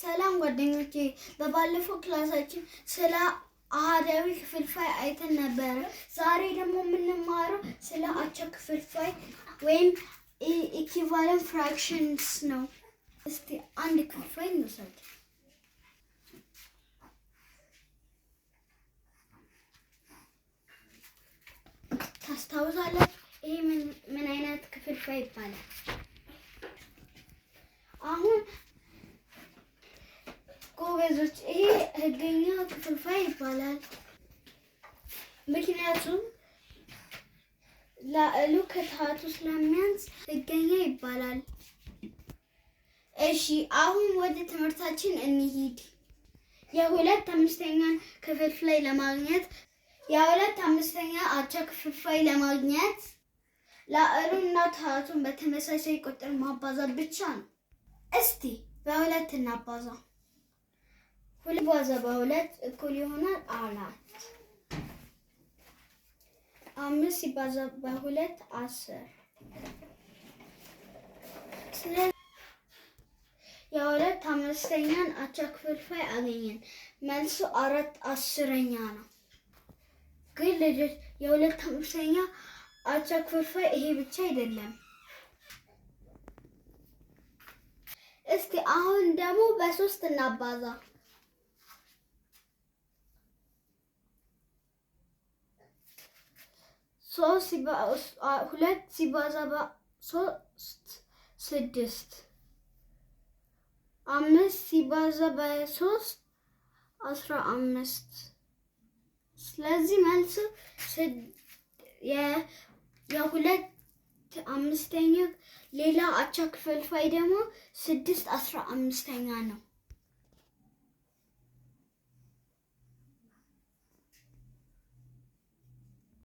ሰላም ጓደኞቼ፣ በባለፈው ክላሳችን ስለ አሃዳዊ ክፍልፋይ አይተን ነበር። ዛሬ ደግሞ የምንማረው ስለ አቻ ክፍልፋይ ወይም ኢኩቫለንት ፍራክሽንስ ነው። እስቲ አንድ ክፍልፋይ እንውሰድ። ታስታውሳላችሁ? ይሄ ምን አይነት ክፍልፋይ ይባላል? አሁን ጎበዞች፣ ይሄ ህገኛ ክፍልፋይ ይባላል። ምክንያቱም ላዕሉ ከታቱ ስለሚያንስ ህገኛ ይባላል። እሺ፣ አሁን ወደ ትምህርታችን እንሂድ። የሁለት አምስተኛን ክፍልፋይ ለማግኘት አቻ ክፍልፋይ ለማግኘት ላዕሉና ታቱን በተመሳሳይ ቁጥር ማባዛት ብቻ ነው። እስቲ በሁለት እናባዛ። 2 ባዛ በ2 እኩል ይሆናል 4። 5 ሲባዛ በ2 10። ስለዚህ የሁለት አምስተኛን አቻ ክፍልፋይ አገኘን። መልሱ 4/10 ነው። ግን ልጆች የሁለት አምስተኛ አቻ ክፍልፋይ ይሄ ብቻ አይደለም። እስቲ አሁን ደግሞ በ3 እናባዛ። 2 ሲባዛ በ3 6። 5 ሲባዛ በ3 15። ስለዚህ መልሱ የሁለት አምስተኛ ሌላ አቻ ክፍልፋይ ደግሞ 6/15 ነው።